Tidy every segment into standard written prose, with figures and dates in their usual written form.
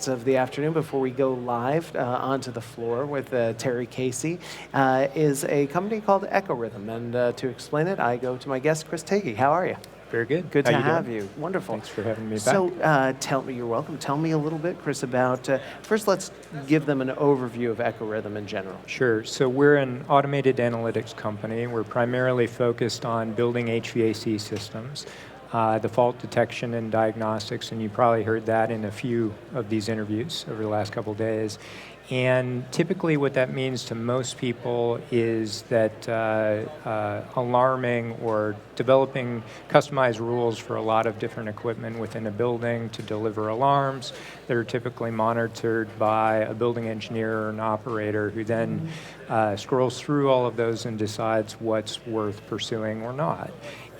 guests of the afternoon before we go live onto the floor with Terry Casey is a company called Ecorithm. And to explain it, I go to my guest, Chris Tagge. How are you? Very good. Good How to you have doing? you. Wonderful. Thanks for having me back. So tell me, you're welcome. Tell me a little bit, Chris, about, first let's give them an overview of Ecorithm in general. Sure. So we're an automated analytics company. We're primarily focused on building HVAC systems, the fault detection and diagnostics, and you probably heard that in a few of these interviews over the last couple of days. And typically what that means to most people is that alarming or developing customized rules for a lot of different equipment within a building to deliver alarms that are typically monitored by a building engineer or an operator who then scrolls through all of those and decides what's worth pursuing or not.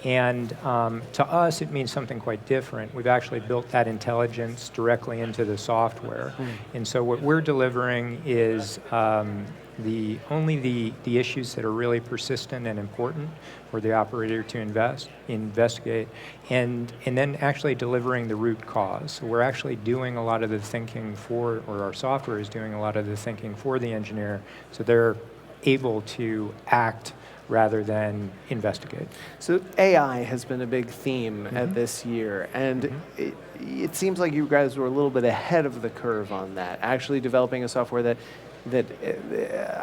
And to us, it means something quite different. We've actually built that intelligence directly into the software. And so what we're delivering is only the issues that are really persistent and important for the operator to investigate, and then actually delivering the root cause. So we're actually doing a lot of the thinking or our software is doing a lot of the thinking for the engineer, so they're able to act rather than investigate. So AI has been a big theme at this year, and it seems like you guys were a little bit ahead of the curve on that, actually developing a software that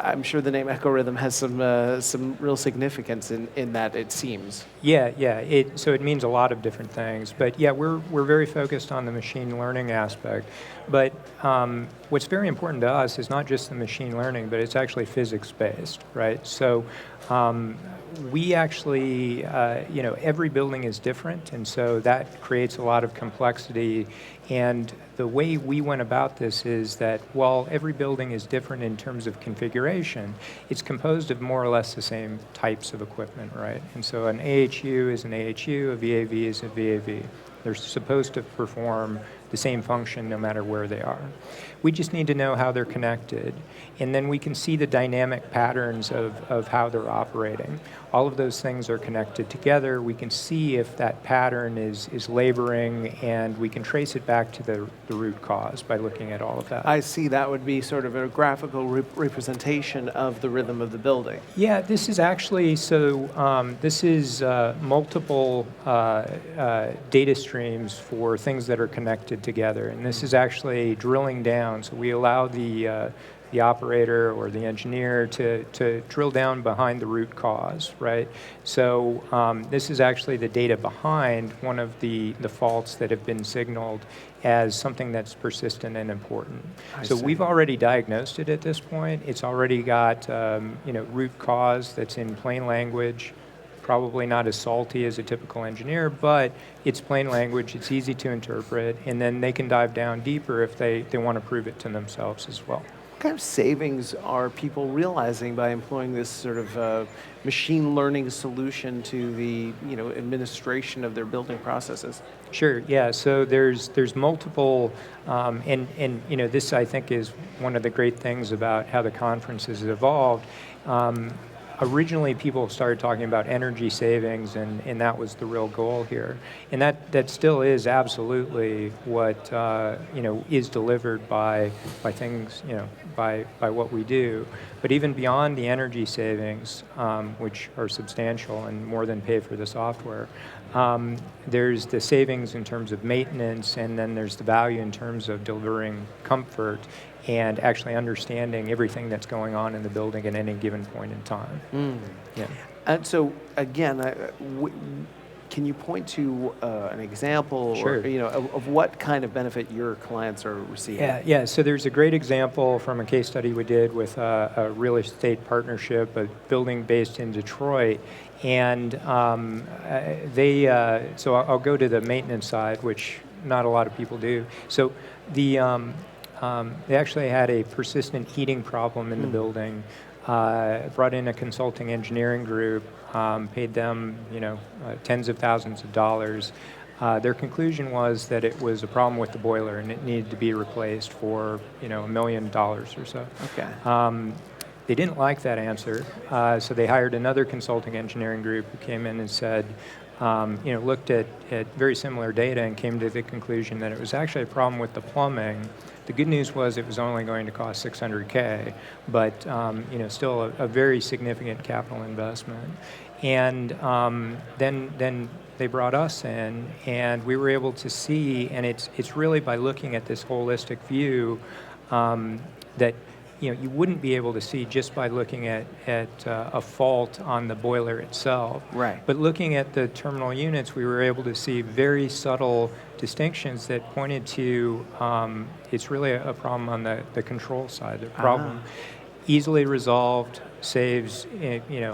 I'm sure the name Ecorithm has some real significance in that, it seems. Yeah. So it means a lot of different things, but yeah, we're very focused on the machine learning aspect. But what's very important to us is not just the machine learning, but it's actually physics-based, right? So we actually, every building is different, and so that creates a lot of complexity. And the way we went about this is that while every building is different in terms of configuration, it's composed of more or less the same types of equipment, right? And so an AHU is an AHU, a VAV is a VAV. They're supposed to perform the same function no matter where they are. We just need to know how they're connected, and then we can see the dynamic patterns of how they're operating. All of those things are connected together. We can see if that pattern is laboring, and we can trace it back to the root cause by looking at all of that. I see. That would be sort of a graphical representation of the rhythm of the building. Yeah, this is actually, this is multiple data streams for things that are connected together, and this is actually drilling down. So we allow the operator or the engineer to drill down behind the root cause, right? So this is actually the data behind one of the faults that have been signaled as something that's persistent and important. So we've already diagnosed it at this point. It's already got root cause that's in plain language, probably not as salty as a typical engineer, but it's plain language, it's easy to interpret, and then they can dive down deeper if they want to prove it to themselves as well. What kind of savings are people realizing by employing this sort of machine learning solution to the administration of their building processes? Sure. Yeah. So there's multiple, and this I think is one of the great things about how the conference has evolved. Originally, people started talking about energy savings, and that was the real goal here. And that still is absolutely what is delivered by things, by what we do. But even beyond the energy savings, which are substantial and more than pay for the software, there's the savings in terms of maintenance, and then there's the value in terms of delivering comfort and actually understanding everything that's going on in the building at any given point in time. Yeah. And so, again, can you point to an example Sure. of what kind of benefit your clients are receiving? Yeah. So there's a great example from a case study we did with a real estate partnership, a building based in Detroit. And so I'll go to the maintenance side, which not a lot of people do. So they actually had a persistent heating problem in the building, brought in a consulting engineering group, paid them tens of thousands of dollars. Their conclusion was that it was a problem with the boiler and it needed to be replaced for $1 million or so. Okay. They didn't like that answer, so they hired another consulting engineering group who came in and said, looked at very similar data and came to the conclusion that it was actually a problem with the plumbing, The good news was it was only going to cost $600K, but still a very significant capital investment. And then they brought us in, and we were able to see, and it's really by looking at this holistic view that you wouldn't be able to see just by looking at a fault on the boiler itself. Right. But looking at the terminal units, we were able to see very subtle distinctions that pointed to it's really a problem on the control side. The problem easily resolved, saves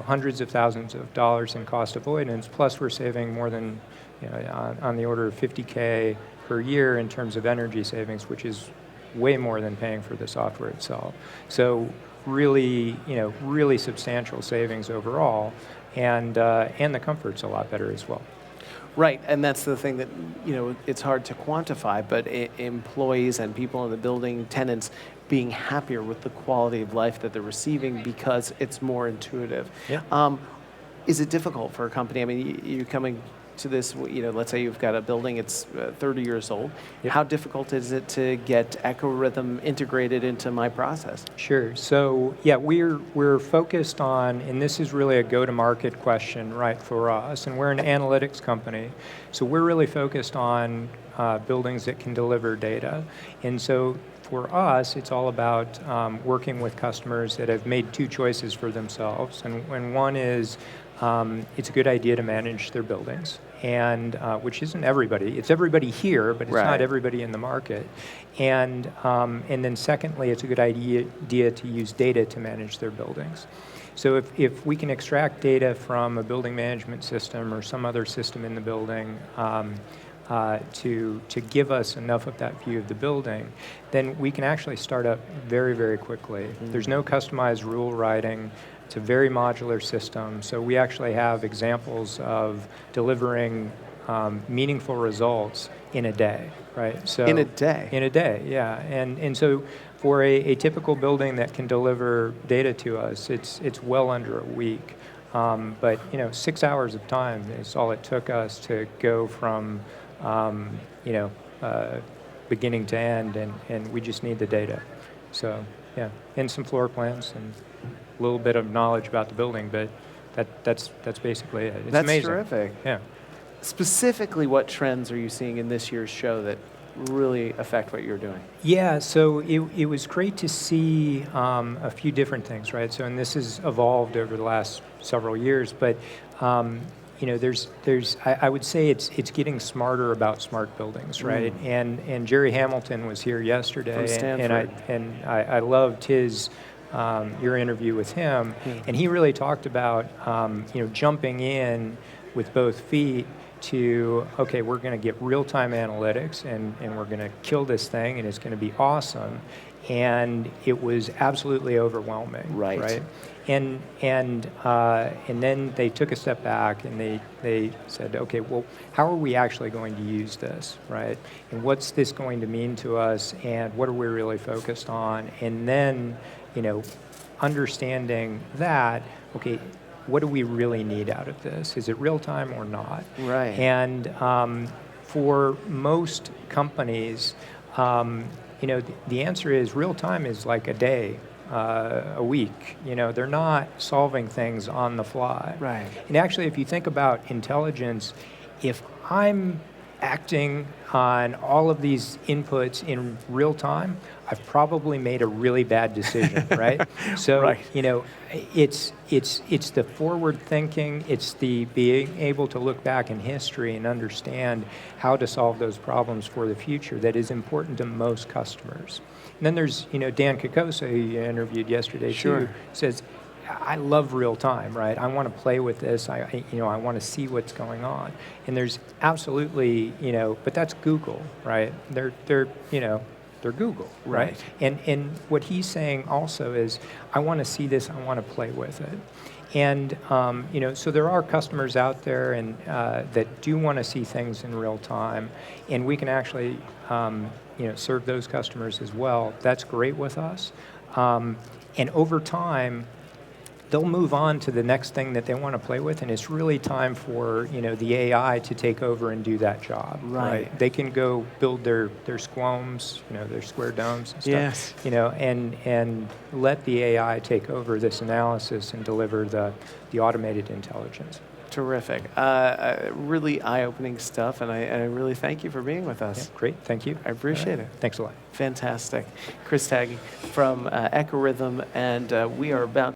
hundreds of thousands of dollars in cost avoidance, plus we're saving more than on the order of $50K per year in terms of energy savings, which is way more than paying for the software itself. So really, really substantial savings overall, and the comfort's a lot better as well. Right, and that's the thing that, it's hard to quantify, but employees and people in the building, tenants, being happier with the quality of life that they're receiving because it's more intuitive. Yeah. Is it difficult for a company? I mean, you're coming to this, let's say you've got a building, it's 30 years old. Yep. How difficult is it to get Ecorithm integrated into my process? Sure. So yeah, we're focused on, and this is really a go-to-market question, right, for us. And we're an analytics company, so we're really focused on buildings that can deliver data. And so for us, it's all about working with customers that have made two choices for themselves. And one is it's a good idea to manage their buildings, and which isn't everybody. It's everybody here, but it's not everybody in the market. And then secondly, it's a good idea to use data to manage their buildings. So if we can extract data from a building management system or some other system in the building to give us enough of that view of the building, then we can actually start up very, very quickly. There's no customized rule writing. It's a very modular system, so we actually have examples of delivering meaningful results in a day, right? So in a day? In a day, yeah. And so for a typical building that can deliver data to us, it's well under a week. But 6 hours of time is all it took us to go from beginning to end, and we just need the data. So yeah, and some floor plans and a little bit of knowledge about the building, but that's basically it. It's amazing. That's terrific. Yeah. Specifically, what trends are you seeing in this year's show that really affect what you're doing? Yeah, so it was great to see a few different things, right? So, and this has evolved over the last several years, but I would say it's getting smarter about smart buildings, right? And Jerry Hamilton was here yesterday, from Stanford. and I loved his your interview with him, and he really talked about jumping in with both feet to, okay, we're going to get real-time analytics, and we're going to kill this thing, and it's going to be awesome. And it was absolutely overwhelming, right? And then they took a step back and they said, okay, well, how are we actually going to use this, right? And what's this going to mean to us, and what are we really focused on? And then, understanding that, okay, what do we really need out of this? Is it real time or not? Right. And for most companies, the answer is real time is like a day, a week. They're not solving things on the fly. Right. And actually, if you think about intelligence, if I'm acting on all of these inputs in real time, I've probably made a really bad decision, right? So, it's the forward thinking, it's the being able to look back in history and understand how to solve those problems for the future that is important to most customers. And then there's, Dan Kokosa, who you interviewed yesterday too, says, I love real time, right? I want to play with this. I want to see what's going on. And there's absolutely, but that's Google, right? They're Google, right? And what he's saying also is, I want to see this. I want to play with it. And so there are customers out there and that do want to see things in real time, and we can actually serve those customers as well. That's great with us. And over time, they'll move on to the next thing that they want to play with, and it's really time for the AI to take over and do that job. Right. They can go build their squomes, their square domes and stuff. Yes. And let the AI take over this analysis and deliver the automated intelligence. Terrific. Really eye-opening stuff, and I really thank you for being with us. Yeah, great, thank you. I appreciate it. Thanks a lot. Fantastic. Chris Tagge from Ecorithm, and we are about